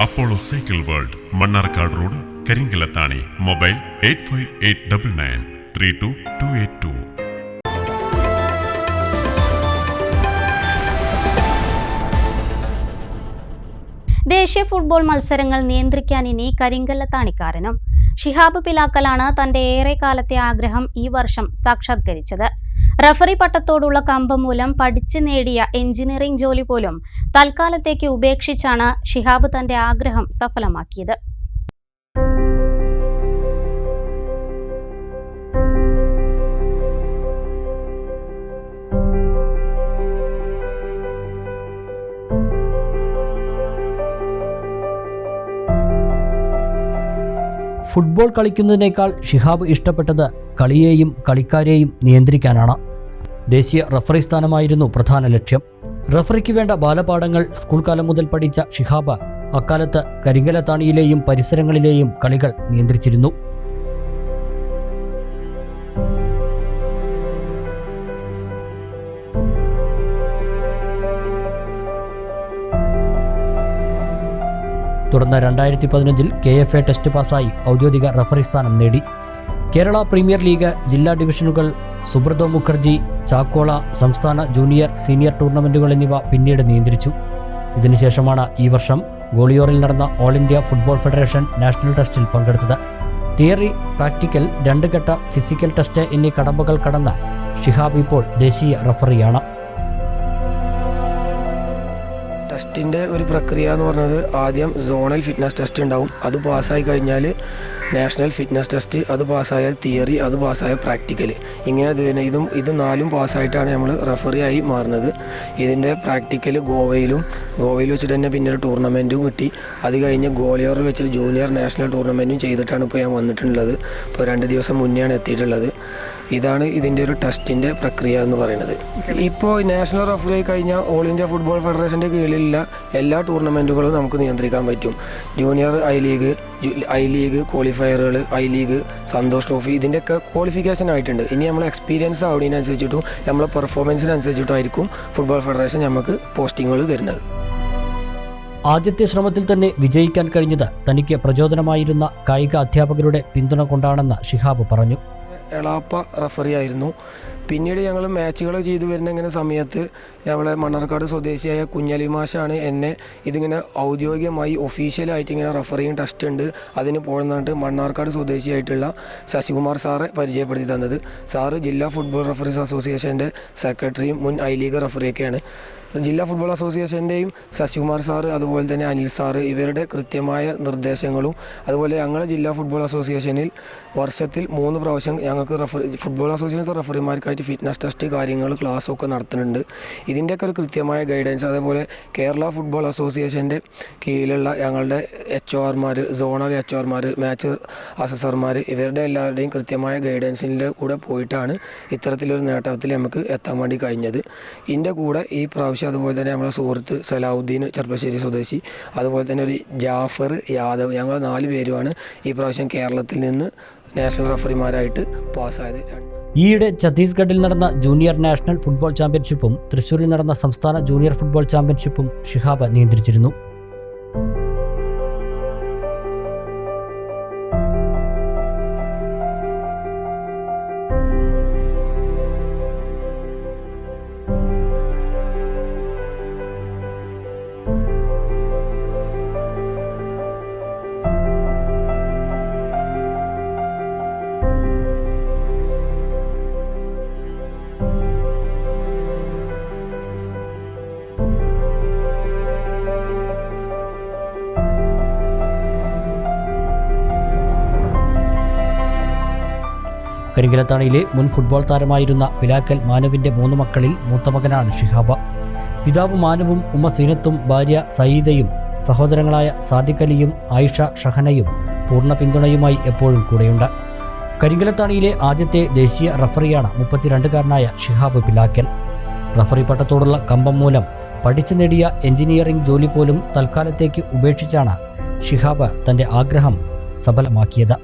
Apollo cycle world, Mannarkkad road, Karinkallathani. Mobile 8589932282. ദേശീയ football മത്സരങ്ങൾ നിയന്ത്രിക്കാൻ ഇനി കരിങ്കല്ലത്താണിക്കാരനും. ഷിഹാബ് പിലാക്കലാണ് തന്റെ ഏറെക്കാലത്തെ ആഗ്രഹം ഈ വർഷം സാക്ഷാത്കരിച്ചത്. റഫറി പട്ടത്തോടുള്ള കമ്പം മൂലം പഠിച്ചു നേടിയ എഞ്ചിനീയറിംഗ് ജോലി പോലും തൽക്കാലത്തേക്ക് ഉപേക്ഷിച്ചാണ് ഷിഹാബ് തന്റെ ആഗ്രഹം സഫലമാക്കിയത്. ഫുട്ബോൾ കളിക്കുന്നതിനേക്കാൾ ഷിഹാബ് ഇഷ്ടപ്പെട്ടത് കളിയെയും കളിക്കാരെയും നിയന്ത്രിക്കാനാണ്. ദേശീയ റഫറി സ്ഥാനമായിരുന്നു പ്രധാന ലക്ഷ്യം. റഫറിക്ക് വേണ്ട ബാലപാഠങ്ങൾ സ്കൂൾ കാലം മുതൽ പഠിച്ച ഷിഹാബ് അക്കാലത്ത് കരിങ്കലത്താണിയിലെയും പരിസരങ്ങളിലെയും കളികൾ നിയന്ത്രിച്ചിരുന്നു. തുടർന്ന് 2015 KFA ടെസ്റ്റ് പാസായി ഔദ്യോഗിക റഫറി സ്ഥാനം നേടി. കേരള പ്രീമിയർ ലീഗ്, ജില്ലാ ഡിവിഷനുകൾ, സുബ്രതോ മുഖർജി, ചാക്കോള, സംസ്ഥാന ജൂനിയർ സീനിയർ ടൂർണമെന്റുകൾ എന്നിവ പിന്നീട് നിയന്ത്രിച്ചു. ഇതിനുശേഷമാണ് ഈ വർഷം ഗോളിയോറിൽ നടന്ന all India football federation national ടെസ്റ്റിൽ പങ്കെടുത്തത്. തിയറി, പ്രാക്ടിക്കൽ, 2 ഘട്ട ഫിസിക്കൽ ടെസ്റ്റ് എന്നീ കടമ്പകൾ കടന്ന ഷിഹാബ് ഇപ്പോൾ ദേശീയ റഫറിയാണ്. ടെസ്റ്റിൻ്റെ ഒരു പ്രക്രിയ എന്ന് പറഞ്ഞത് ആദ്യം സോണൽ ഫിറ്റ്നസ് ടെസ്റ്റ് ഉണ്ടാവും. അത് പാസ്സായി കഴിഞ്ഞാൽ നാഷണൽ ഫിറ്റ്നസ് ടെസ്റ്റ്, അത് പാസ്സായാൽ തിയറി, അത് പാസ്സായ പ്രാക്ടിക്കൽ. ഇങ്ങനെ ഇത് 4 പാസ്സായിട്ടാണ് നമ്മൾ റഫറി ആയി മാറുന്നത്. ഇതിൻ്റെ പ്രാക്ടിക്കൽ ഗോവയിൽ വെച്ചിട്ട് തന്നെ പിന്നെ ഒരു ടൂർണമെൻറ്റും കിട്ടി. അത് കഴിഞ്ഞ് ഗോളിയോറിൽ വെച്ചിട്ട് ജൂനിയർ നാഷണൽ ടൂർണമെൻറ്റും ചെയ്തിട്ടാണ് ഇപ്പോൾ ഞാൻ വന്നിട്ടുള്ളത്. ഇപ്പോൾ 2 ദിവസം മുന്നെയാണ് എത്തിയിട്ടുള്ളത്. ഇതാണ് ഇതിൻ്റെ ഒരു ടെസ്റ്റിൻ്റെ പ്രക്രിയ എന്ന് പറയുന്നത്. ഇപ്പോൾ നാഷണൽ റഫറി ആയി കഴിഞ്ഞാൽ ഓൾ ഇന്ത്യ ഫുട്ബോൾ ഫെഡറേഷൻ്റെ കീഴിലുള്ള എല്ലാ ടൂർണമെൻറ്റുകളും നമുക്ക് നിയന്ത്രിക്കാൻ പറ്റും. ജൂനിയർ ഐ ലീഗ് ക്വാളിഫയറുകൾ, ഐ ലീഗ്, സന്തോഷ് ട്രോഫി, ഇതിൻ്റെയൊക്കെ ക്വാളിഫിക്കേഷൻ ആയിട്ടുണ്ട്. ഇനി നമ്മൾ എക്സ്പീരിയൻസ് ആവുന്നതിനനുസരിച്ചിട്ടും നമ്മളെ പെർഫോമൻസിനനുസരിച്ചിട്ടും ആയിരിക്കും ഫുട്ബോൾ ഫെഡറേഷൻ നമുക്ക് പോസ്റ്റിങ്ങുകൾ തരുന്നത്. ആദ്യത്തെ ശ്രമത്തിൽ തന്നെ വിജയിക്കാൻ കഴിഞ്ഞത് തനിക്ക് പ്രചോദനമായിരുന്ന കായിക അധ്യാപകരുടെ പിന്തുണ കൊണ്ടാണെന്ന് ഷിഹാബ് പറഞ്ഞു. എളാപ്പ റഫറി ആയിരുന്നു. പിന്നീട് ഞങ്ങൾ മാച്ചുകൾ ചെയ്തു വരുന്ന ഇങ്ങനെ സമയത്ത് നമ്മളെ മണ്ണാർക്കാട് സ്വദേശിയായ കുഞ്ഞലി മാഷാണ് എന്നെ ഇതിങ്ങനെ ഔദ്യോഗികമായി ഒഫീഷ്യലായിട്ട് ഇങ്ങനെ റഫറിങ് ടെസ്റ്റ് ഉണ്ട് അതിന് പോകുന്നതായിട്ട് മണ്ണാർക്കാട് സ്വദേശിയായിട്ടുള്ള ശശികുമാർ സാറെ പരിചയപ്പെടുത്തി തന്നത്. സാറ് ജില്ലാ ഫുട്ബോൾ റഫറീസ് അസോസിയേഷൻ്റെ സെക്രട്ടറിയും മുൻ ഐ ലീഗ് റഫറിയൊക്കെയാണ്. ജില്ലാ ഫുട്ബോൾ അസോസിയേഷൻ്റെയും ശശികുമാർ സാറ്, അതുപോലെ തന്നെ അനിൽ സാറ്, ഇവരുടെ കൃത്യമായ നിർദ്ദേശങ്ങളും, അതുപോലെ ഞങ്ങളുടെ ജില്ലാ ഫുട്ബോൾ അസോസിയേഷനിൽ വർഷത്തിൽ 3 പ്രാവശ്യം ഞങ്ങൾക്ക് ഫുട്ബോൾ അസോസിയേഷൻ റഫറിമാർക്കായിട്ട് ഫിറ്റ്നസ് ടെസ്റ്റ് കാര്യങ്ങൾ ക്ലാസ്സൊക്കെ നടത്തുന്നുണ്ട്. ഇതിൻ്റെയൊക്കെ ഒരു കൃത്യമായ ഗൈഡൻസ്, അതേപോലെ കേരള ഫുട്ബോൾ അസോസിയേഷൻ്റെ കീഴിലുള്ള ഞങ്ങളുടെ HORമാർ, സോണൽ HORമാർ, മാച്ച് അസസർമാർ, ഇവരുടെ എല്ലാവരുടെയും കൃത്യമായ ഗൈഡൻസിൻ്റെ കൂടെ പോയിട്ടാണ് ഇത്തരത്തിലൊരു നേട്ടത്തിൽ നമുക്ക് എത്താൻ വേണ്ടി കഴിഞ്ഞത്. ഇതിൻ്റെ കൂടെ ഈ പ്രാവശ്യം അതുപോലെ തന്നെ നമ്മളെ സുഹൃത്ത് സലാഹുദ്ദീൻ ചെർപ്പശ്ശേരി സ്വദേശി, അതുപോലെ തന്നെ ഒരു ജാഫർ യാദവ്, ഞങ്ങൾ 4 പേരുമാണ് ഈ പ്രാവശ്യം കേരളത്തിൽ നിന്ന് നാഷണൽ റഫറിമാരായിട്ട് പാസ്സായത്. ഈയിടെ ഛത്തീസ്ഗഡിൽ നടന്ന ജൂനിയർ നാഷണൽ ഫുട്ബോൾ ചാമ്പ്യൻഷിപ്പും തൃശ്ശൂരിൽ നടന്ന സംസ്ഥാന ജൂനിയർ ഫുട്ബോൾ ചാമ്പ്യൻഷിപ്പും ഷിഹാബ് നിയന്ത്രിച്ചിരുന്നു. കരിങ്കലത്താണിയിലെ മുൻ ഫുട്ബോൾ താരമായിരുന്ന പിലാക്കൽ മാനുവിൻ്റെ 3 മക്കളിൽ മൂത്ത മകനാണ് ഷിഹാബ്. പിതാവ് മാനുവും ഉമ്മ സീനത്തും ഭാര്യ സയീദയും സഹോദരങ്ങളായ സാദിഖ് അലിയും ആയിഷ ഷഹനയും പൂർണ്ണ പിന്തുണയുമായി എപ്പോഴും കൂടെയുണ്ട്. കരിങ്കലത്താണിയിലെ ആദ്യത്തെ ദേശീയ റഫറിയാണ് 32-കാരനായ ഷിഹാബ് പിലാക്കൽ. റഫറി പട്ടത്തോടുള്ള കമ്പം മൂലം പഠിച്ചു നേടിയ എഞ്ചിനീയറിംഗ് ജോലി പോലും തൽക്കാലത്തേക്ക് ഉപേക്ഷിച്ചാണ് ഷിഹാബ് തൻ്റെ ആഗ്രഹം സഫലമാക്കിയത്.